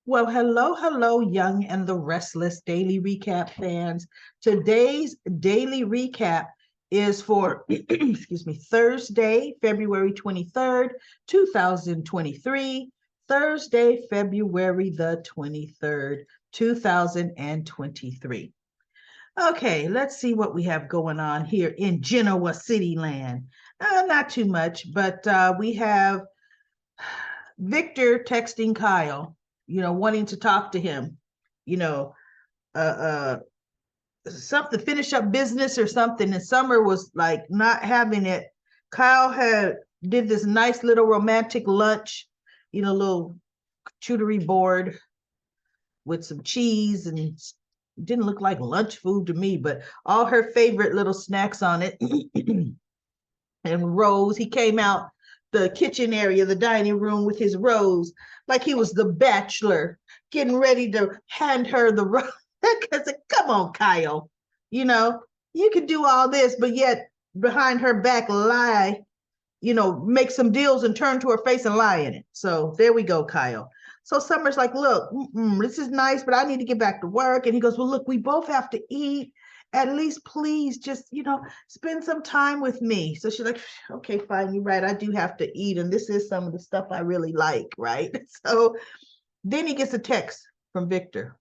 Well, hello, Young and the Restless Daily Recap fans. Today's daily recap is for, excuse me, Thursday, February 23rd, 2023. Thursday, February the 23rd, 2023. Okay, let's see what we have going on here in Genoa City land. Not too much, but we have Victor texting Kyle, wanting to talk to him, you know, uh, something, finish up business or something. And Summer was like not having it. Kyle did this nice little romantic lunch, little charcuterie board with some cheese and didn't look like lunch food to me, but all her favorite little snacks on it. And Rose, he came out the kitchen area, the dining room with his rose, like he was the bachelor, getting ready to hand her the rose. Because come on, Kyle, you know, you can do all this, but yet behind her back lie, make some deals and turn to her face and lie in it. So there we go, Kyle. So Summer's like, look, this is nice, but I need to get back to work. And he goes, well, look, we both have to eat. At least please just, spend some time with me. So she's like, okay, fine, you're right. I do have to eat. And this is some of the stuff I really like, right? So then he gets a text from Victor.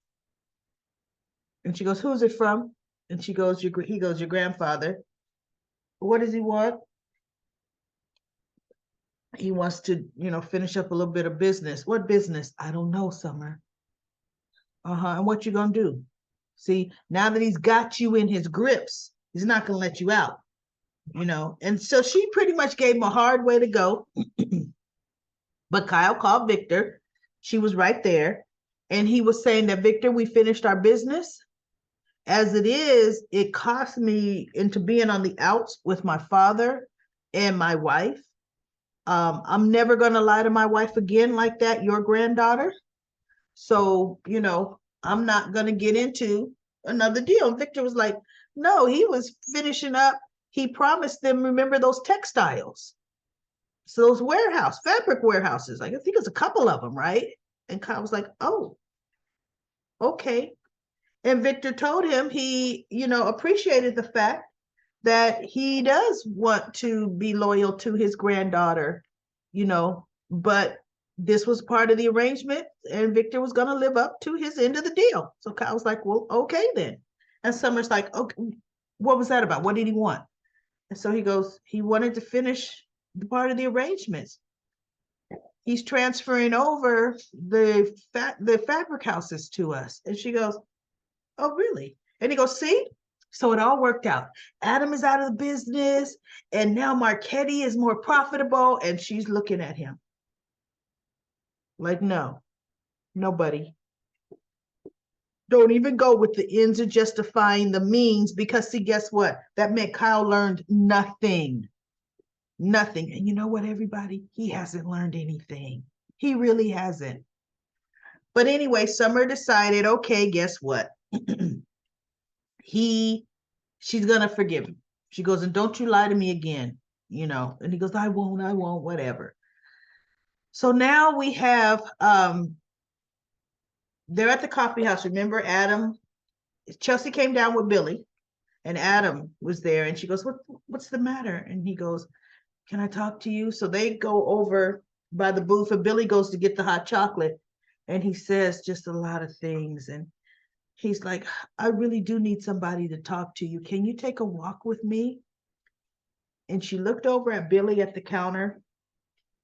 And she goes, who's it from? And he goes, your grandfather. What does he want? He wants to, finish up a little bit of business. What business? I don't know, Summer. And what you gonna do? See, now that he's got you in his grips, he's not gonna let you out, And so she pretty much gave him a hard way to go. But Kyle called Victor. She was right there. And he was saying that, Victor, we finished our business. As it is, it cost me into being on the outs with my father and my wife. I'm never going to lie to my wife again like that, your granddaughter. So, I'm not going to get into another deal. And Victor was like, no, he was finishing up. He promised them, remember those textiles? So those fabric warehouses, like I think it's a couple of them, right? And Kyle was like, oh, okay. And Victor told him he, appreciated the fact that he does want to be loyal to his granddaughter, but this was part of the arrangement and Victor was going to live up to his end of the deal. So Kyle was like, well, okay then. And Summer's like, okay, what was that about? What did he want? And so he goes, he wanted to finish the part of the arrangements. He's transferring over the fabric houses to us. And she goes, oh, really? And he goes, see? So it all worked out. Adam is out of the business, and now Marchetti is more profitable. And she's looking at him like, no, nobody. Don't even go with the ends of justifying the means, because see, guess what? That meant Kyle learned nothing. Nothing. And you know what, everybody? He hasn't learned anything. He really hasn't. But anyway, Summer decided, okay, guess what? She's gonna forgive him. She goes, and don't you lie to me again, And he goes, I won't, whatever. So now we have they're at the coffee house. Remember, Chelsea came down with Billy, and Adam was there, and she goes, what's the matter? And he goes, can I talk to you? So they go over by the booth, and Billy goes to get the hot chocolate, and he says just a lot of things, and he's like, I really do need somebody to talk to you. Can you take a walk with me? And she looked over at Billy at the counter,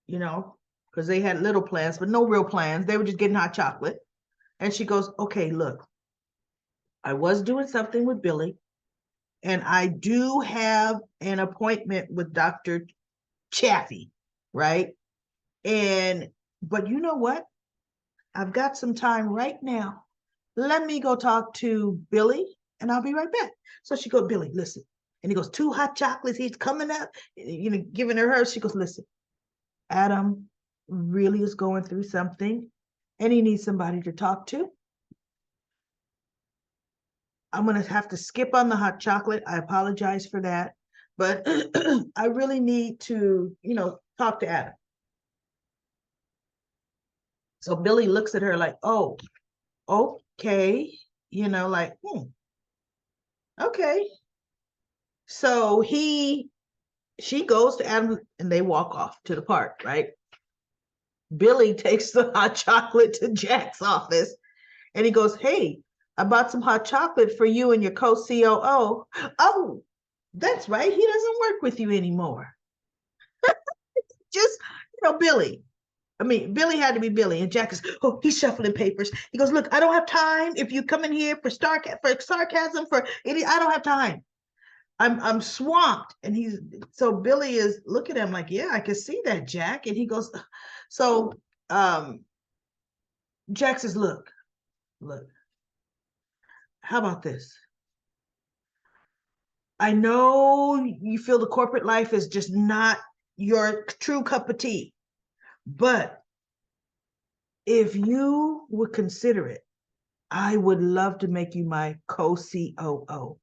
because they had little plans, but no real plans. They were just getting hot chocolate. And she goes, okay, look, I was doing something with Billy, and I do have an appointment with Dr. Chaffee, right? But you know what? I've got some time right now. Let me go talk to Billy, and I'll be right back. So she goes, Billy, listen. And he goes, 2 hot chocolates. He's coming up, giving her hers. She goes, listen, Adam really is going through something, and he needs somebody to talk to. I'm going to have to skip on the hot chocolate. I apologize for that. But I really need to, talk to Adam. So Billy looks at her like, oh, okay, like, okay. So she goes to Adam and they walk off to the park, right? Billy takes the hot chocolate to Jack's office and he goes, hey, I bought some hot chocolate for you and your co-COO. Oh, that's right. He doesn't work with you anymore. Just, Billy. I mean, Billy had to be Billy. And Jack is, oh, he's shuffling papers. He goes, look, I don't have time. If you come in here for sarcasm, for any, I don't have time. I'm swamped. And so Billy is looking at him like, yeah, I can see that, Jack. And he goes, so Jack says, look, how about this? I know you feel the corporate life is just not your true cup of tea, but if you would consider it, I would love to make you my co-COO.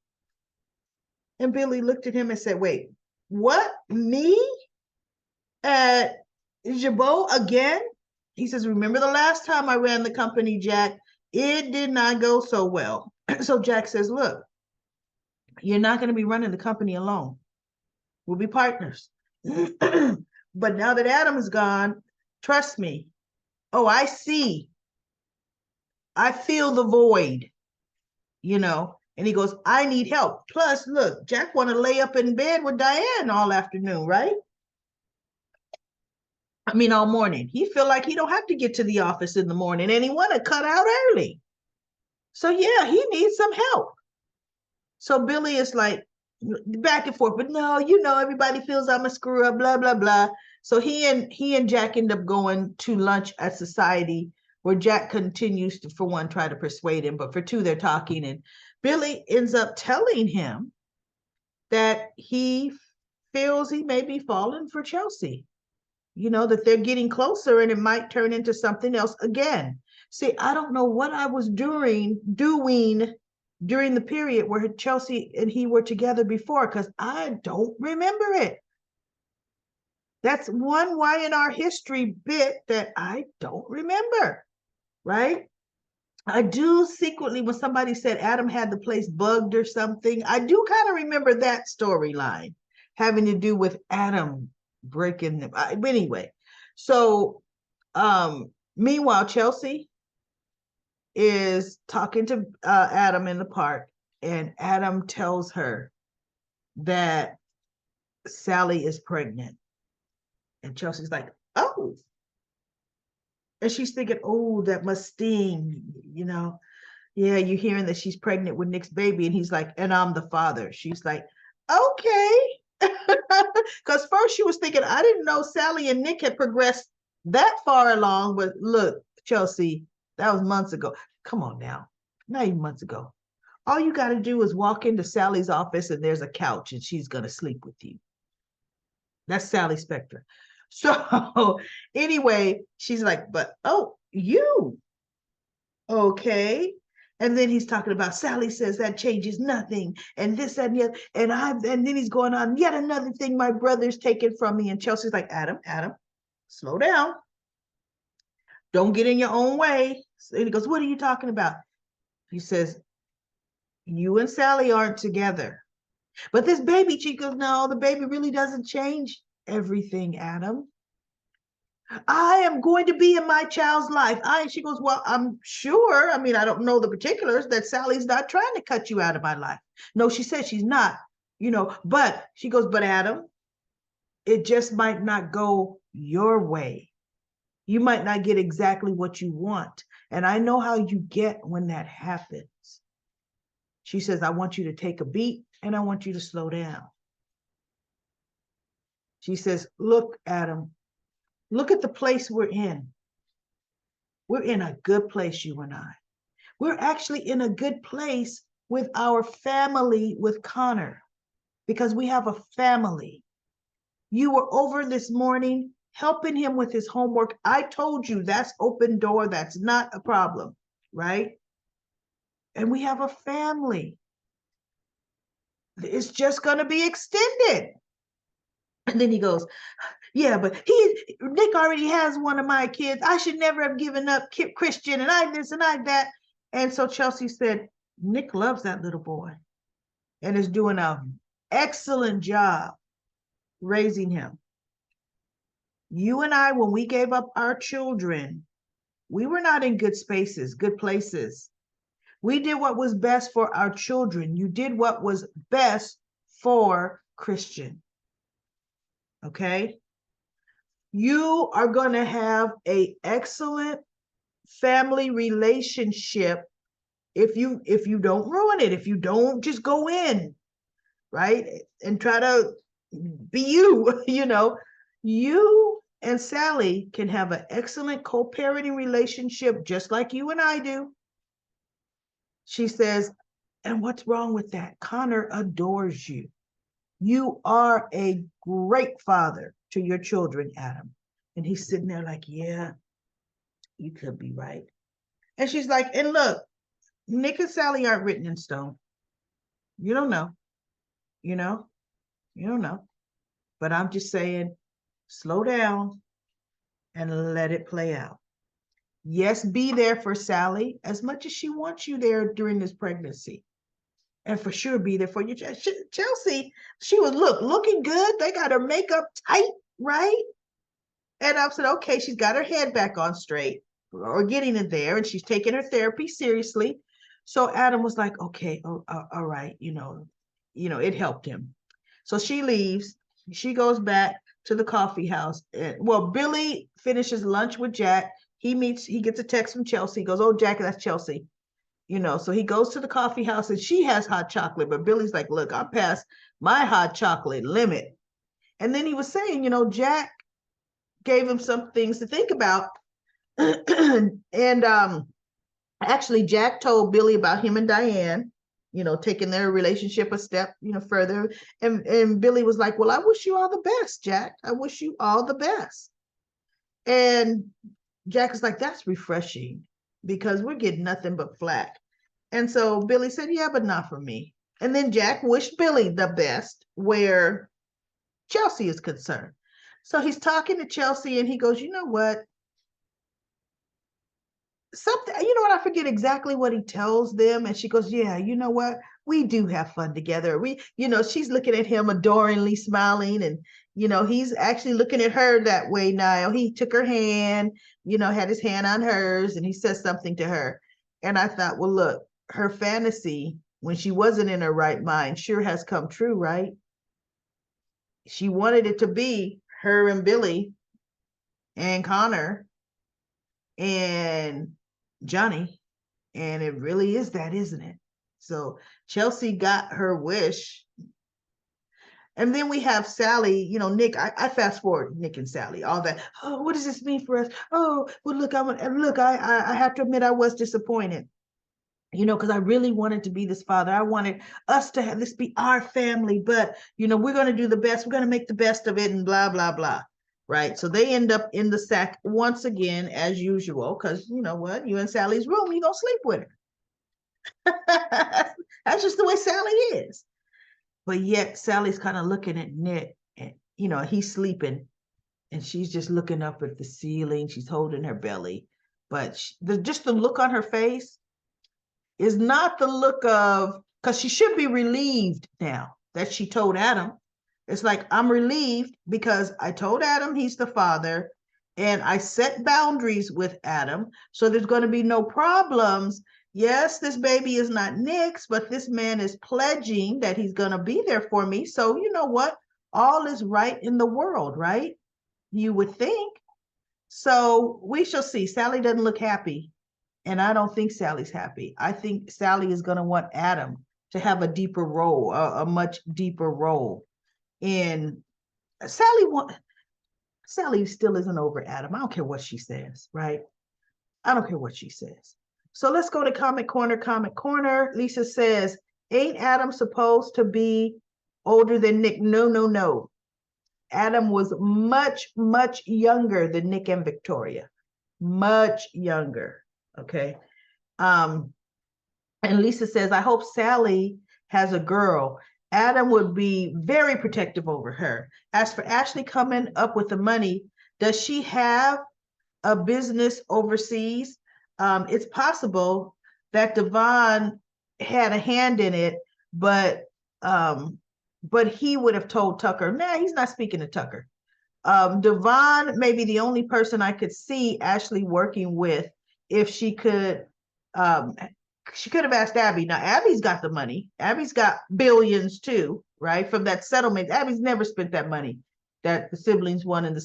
And Billy looked at him and said, wait, what? Me? At Jabot again? He says, remember the last time I ran the company, Jack? It did not go so well. So Jack says, look, you're not going to be running the company alone. We'll be partners. But now that Adam is gone, trust me. Oh, I see. I feel the void, And he goes, I need help. Plus, look, Jack want to lay up in bed with Diane all afternoon, right? I mean, all morning. He feel like he don't have to get to the office in the morning and he want to cut out early. So yeah, he needs some help. So Billy is like back and forth, but no, everybody feels I'm a screw up, blah, blah, blah. So he and Jack end up going to lunch at Society, where Jack continues to, for one, try to persuade him, but for two, they're talking, and Billy ends up telling him that he feels he may be falling for Chelsea, that they're getting closer and it might turn into something else again. See, I don't know what I was doing during the period where Chelsea and he were together before, because I don't remember it. That's one Y&R history bit that I don't remember, right? I do secretly, when somebody said Adam had the place bugged or something, I do kind of remember that storyline having to do with Adam breaking them. Anyway, so meanwhile, Chelsea is talking to Adam in the park, and Adam tells her that Sally is pregnant. And Chelsea's like, oh. And she's thinking, oh, that must sting, Yeah, you're hearing that she's pregnant with Nick's baby. And he's like, and I'm the father. She's like, okay. Because first she was thinking, I didn't know Sally and Nick had progressed that far along. But look, Chelsea, that was months ago. Come on now, not even months ago. All you got to do is walk into Sally's office and there's a couch and she's going to sleep with you. That's Sally Spector. So anyway, she's like, but, oh, you. Okay. And then he's talking about Sally says that changes nothing and this and the other. And then he's going on yet another thing my brother's taken from me. And Chelsea's like, Adam, slow down. Don't get in your own way. And he goes, what are you talking about? He says, you and Sally aren't together. But this baby, she goes, no, the baby really doesn't change everything, Adam. I am going to be in my child's life. She goes, well, I'm sure. I mean, I don't know the particulars, that Sally's not trying to cut you out of my life. No, she said she's not, but she goes, but Adam, it just might not go your way. You might not get exactly what you want. And I know how you get when that happens. She says, I want you to take a beat and I want you to slow down. She says, look, Adam, look at the place we're in. We're in a good place, you and I. We're actually in a good place with our family, with Connor, because we have a family. You were over this morning helping him with his homework. I told you that's open door. That's not a problem, right? And we have a family. It's just going to be extended. And then he goes, Yeah, but Nick already has one of my kids. I should never have given up Christian, and I this and I that. And so Chelsea said, Nick loves that little boy and is doing an excellent job raising him. You and I, when we gave up our children, we were not in good spaces, good places. We did what was best for our children. You did what was best for Christian. Okay? You are going to have an excellent family relationship if you don't ruin it, if you don't just go in, right? And try to be you, you and Sally can have an excellent co-parenting relationship just like you and I do. She says, and what's wrong with that? Connor adores you. You are a great father to your children, Adam. And he's sitting there like, yeah, you could be right. And she's like, and look, Nick and Sally aren't written in stone. You don't know. You know, you don't know. But I'm just saying, slow down and let it play out. Yes, be there for Sally as much as she wants you there during this pregnancy. And for sure be there for you. Chelsea, she was looking good. They got her makeup tight, right? And I said, okay, she's got her head back on straight or getting it there, and she's taking her therapy seriously. So Adam was like, okay, all right, it helped him. So she leaves. She goes back to the coffee house. Well, Billy finishes lunch with Jack. He gets a text from Chelsea. He goes, oh, Jack, that's Chelsea. So he goes to the coffee house and she has hot chocolate, but Billy's like, look, I'm past my hot chocolate limit. And then he was saying, Jack gave him some things to think about. And actually, Jack told Billy about him and Diane, taking their relationship a step, further. And Billy was like, well, I wish you all the best, Jack. I wish you all the best. And Jack is like, that's refreshing because we're getting nothing but flack. And so Billy said, yeah, but not for me. And then Jack wished Billy the best where Chelsea is concerned. So he's talking to Chelsea and he goes, you know what? I forget exactly what he tells them. And she goes, yeah, you know what? We do have fun together. She's looking at him adoringly smiling. And, he's actually looking at her that way now. He took her hand, had his hand on hers and he says something to her. And I thought, well, look, her fantasy when she wasn't in her right mind sure has come true, right? She wanted it to be her and Billy and Connor and Johnny, and it really is that, isn't it? So Chelsea got her wish. And then we have Sally, Nick. I fast forward Nick and Sally, all that. Oh, what does this mean for us? Oh, well, look, I have to admit I was disappointed, because I really wanted to be this father. I wanted us to have this be our family, but we're going to do the best. We're going to make the best of it, and blah blah blah. Right. So they end up in the sack once again, as usual, because you know what? You in Sally's room, you gonna sleep with her. That's just the way Sally is. But yet Sally's kind of looking at Nick, and he's sleeping, and she's just looking up at the ceiling. She's holding her belly, but just the look on her face is not the look of, because she should be relieved now that she told Adam. It's like, I'm relieved because I told Adam he's the father and I set boundaries with Adam. So there's going to be no problems. Yes, this baby is not Nick's, but this man is pledging that he's going to be there for me. So you know what? All is right in the world, right? You would think. So we shall see. Sally doesn't look happy. And I don't think Sally's happy. I think Sally is going to want Adam to have a deeper role, a much deeper role. And Sally still isn't over Adam. I don't care what she says, right? I don't care what she says. So let's go to Comment Corner. Comment Corner. Lisa says, ain't Adam supposed to be older than Nick? No. Adam was much, much younger than Nick and Victoria. Much younger. Okay. And Lisa says, I hope Sally has a girl. Adam would be very protective over her. As for Ashley coming up with the money, does she have a business overseas? It's possible that Devon had a hand in it, but um, he would have told Tucker, nah, he's not speaking to Tucker. Devon may be the only person I could see Ashley working with if um, she could have asked Abby. Now, Abby's got the money. Abby's got billions too, right? From that settlement. Abby's never spent that money that the siblings won in the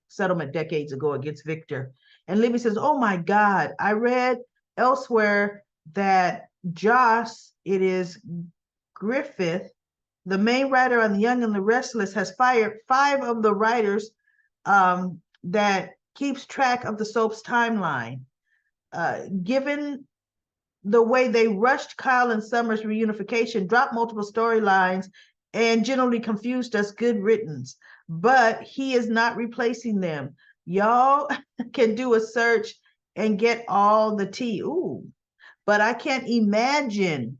settlement decades ago against Victor. And Libby says, oh my God, I read elsewhere that Joss, it is Griffith, the main writer on The Young and the Restless, has fired 5 of the writers that keeps track of the soap's timeline. Given the way they rushed Kyle and Summer's reunification, dropped multiple storylines, and generally confused us, good riddance. But he is not replacing them. Y'all can do a search and get all the tea. Ooh, but I can't imagine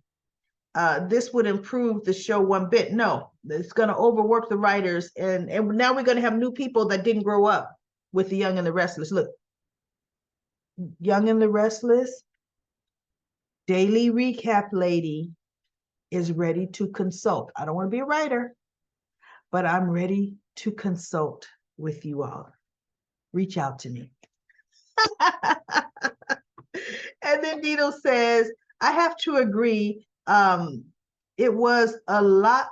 this would improve the show one bit. No, it's going to overwork the writers. And now we're going to have new people that didn't grow up with The Young and the Restless. Look, Young and the Restless, daily recap lady is ready to consult. I don't want to be a writer, but I'm ready to consult with you all. Reach out to me. And then Dino says, I have to agree. It was a lot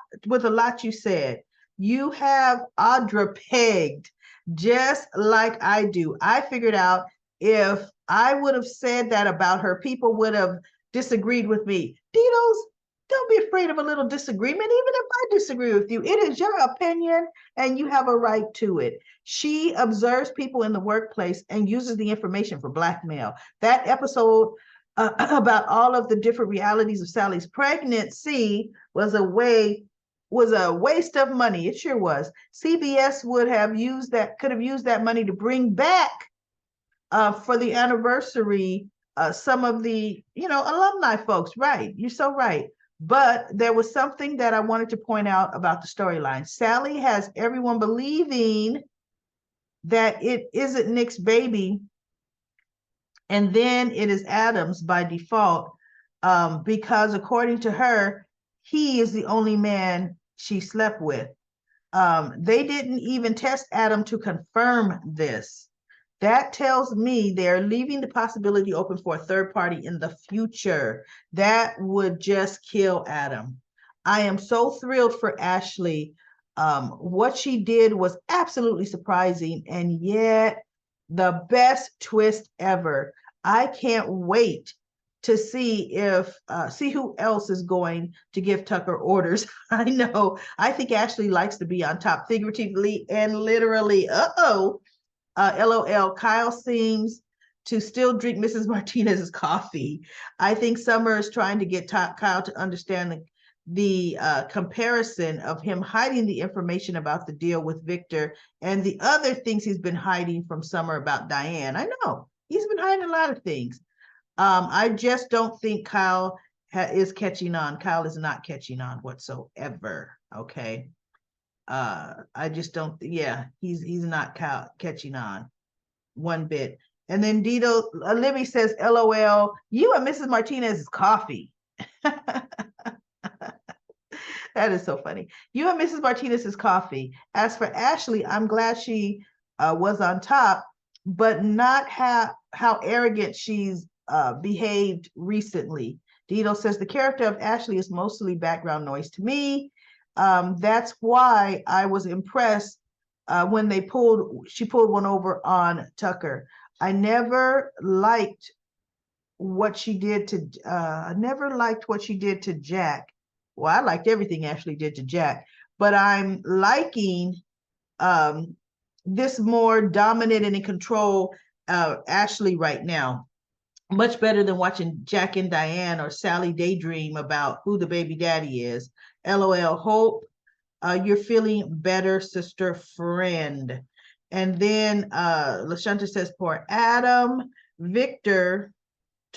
you said. You have Audra pegged just like I do. I figured out if I would have said that about her, people would have disagreed with me. Dino's, don't be afraid of a little disagreement, even if I disagree with you. It is your opinion and you have a right to it. She observes people in the workplace and uses the information for blackmail. That episode about all of the different realities of Sally's pregnancy was a waste of money. It sure was. CBS could have used that money to bring back for the anniversary some of the alumni folks. Right, you're so right. But there was something that I wanted to point out about the storyline. Sally has everyone believing that it isn't Nick's baby, and then it is Adam's by default, because according to her, he is the only man she slept with. They didn't even test Adam to confirm this. That tells me they're leaving the possibility open for a third party in the future. That would just kill Adam. I am so thrilled for Ashley. What she did was absolutely surprising, and yet the best twist ever. I can't wait to see who else is going to give Tucker orders. I know. I think Ashley likes to be on top, figuratively and literally. LOL. Kyle seems to still drink Mrs. Martinez's coffee. I think Summer is trying to get Kyle to understand the comparison of him hiding the information about the deal with Victor and the other things he's been hiding from Summer about Diane. I know he's been hiding a lot of things. I just don't think Kyle is catching on. Kyle is not catching on whatsoever. Okay. I just don't. Yeah, he's not catching on one bit. And then Libby says, "LOL, you and Mrs. Martinez's coffee." That is so funny. You and Mrs. Martinez's coffee. As for Ashley, I'm glad she was on top, but not how arrogant she's behaved recently. Dino says the character of Ashley is mostly background noise to me. That's why I was impressed when she pulled one over on Tucker. I never liked what she did to Jack. Well, I liked everything Ashley did to Jack, but I'm liking this more dominant and in control Ashley right now. Much better than watching Jack and Diane or Sally daydream about who the baby daddy is. LOL. Hope you're feeling better, sister friend. And then LaShanta says, poor Adam. Victor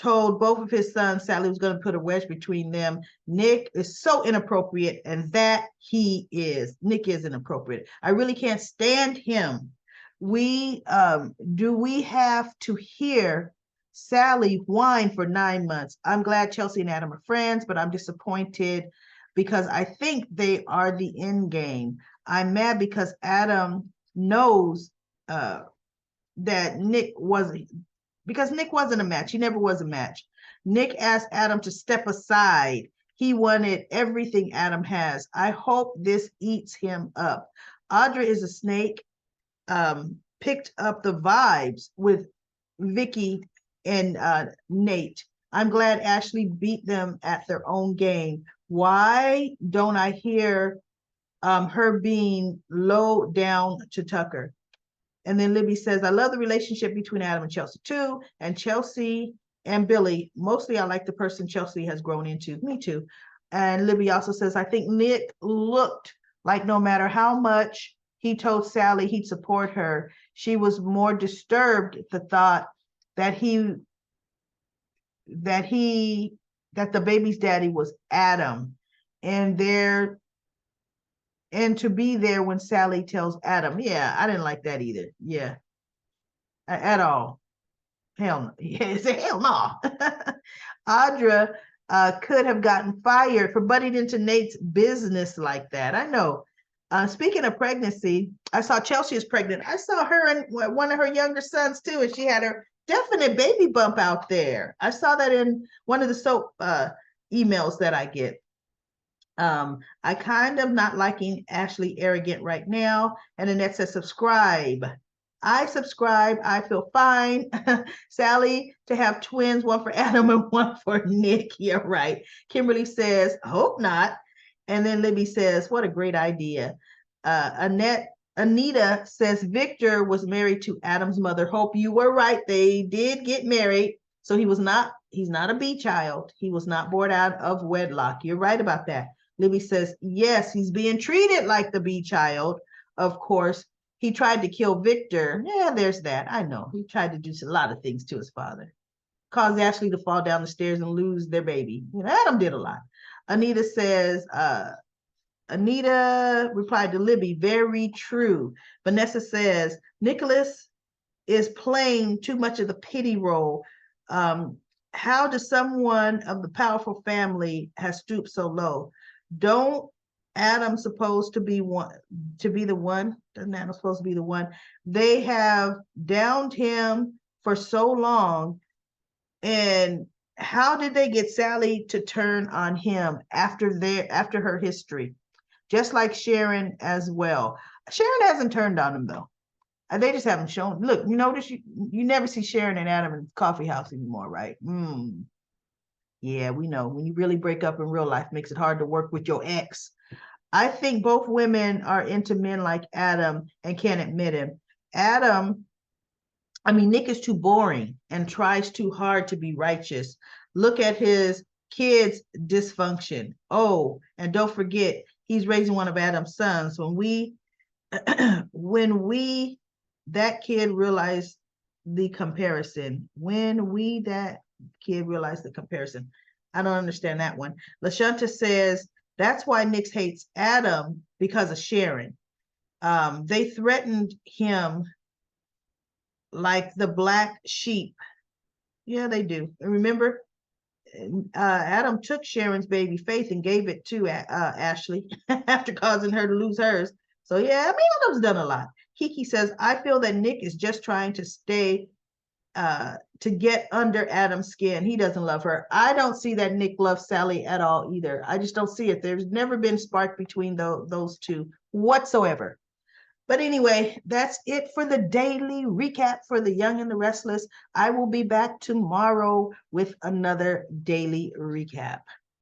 told both of his sons Sally was going to put a wedge between them. Nick is so inappropriate, and that he is. Nick is inappropriate. I really can't stand him. Do we have to hear Sally whine for 9 months? I'm glad Chelsea and Adam are friends, but I'm disappointed because I think they are the end game. I'm mad because Adam knows that Nick wasn't a match. He never was a match. Nick asked Adam to step aside. He wanted everything Adam has. I hope this eats him up. Audra is a snake. Picked up the vibes with Vicky and Nate. I'm glad Ashley beat them at their own game. Why don't I hear her being low down to Tucker? And then Libby says, I love the relationship between Adam and Chelsea too. And Chelsea and Billy, mostly I like the person Chelsea has grown into. Me too. And Libby also says, I think Nick looked like no matter how much he told Sally he'd support her, she was more disturbed at the thought that that the baby's daddy was Adam, and to be there when Sally tells Adam. Yeah, I didn't like that either. Yeah, at all. Hell no. Yeah, hell no. Audra could have gotten fired for butting into Nate's business like that. I know. Speaking of pregnancy, I saw Chelsea is pregnant. I saw her and one of her younger sons too, and she had a definite baby bump out there. I saw that in one of the soap emails that I get. I kind of not liking Ashley arrogant right now. And Annette says, subscribe. I subscribe. I feel fine. Sally to have twins, one for Adam and one for Nick. Yeah, right. Kimberly says, hope not. And then Libby says, what a great idea. Anita says, Victor was married to Adam's mother. Hope you were right. They did get married. So he's not a B child. He was not born out of wedlock. You're right about that. Libby says, yes, he's being treated like the B child. Of course, he tried to kill Victor. Yeah, there's that. I know. He tried to do a lot of things to his father. Caused Ashley to fall down the stairs and lose their baby. You know, Adam did a lot. Anita says, Anita replied to Libby, very true. Vanessa says, Nicholas is playing too much of the pity role. How does someone of the powerful family has stooped so low? Don't Adam supposed to be the one? Doesn't Adam supposed to be the one? They have downed him for so long. And how did they get Sally to turn on him after her history? Just like Sharon as well. Sharon hasn't turned on him though. They just haven't shown. Look, you notice you never see Sharon and Adam in the coffee house anymore, right? Yeah, we know. When you really break up in real life, it makes it hard to work with your ex. I think both women are into men like Adam and can't admit him. Nick is too boring and tries too hard to be righteous. Look at his kids' dysfunction. Oh, and don't forget, he's raising one of Adam's sons. That kid realized the comparison. I don't understand that one. LaShanta says, that's why Nick hates Adam, because of Sharon. They threatened him like the black sheep. Yeah, they do. Remember, Adam took Sharon's baby Faith and gave it to Ashley after causing her to lose hers. So yeah, Adam's done a lot. Kiki says, I feel that Nick is just trying to stay to get under Adam's skin. He doesn't love her. I don't see that Nick loves Sally at all either. I just don't see it. There's never been spark between those two whatsoever. But anyway, that's it for the daily recap for The Young and the Restless. I will be back tomorrow with another daily recap.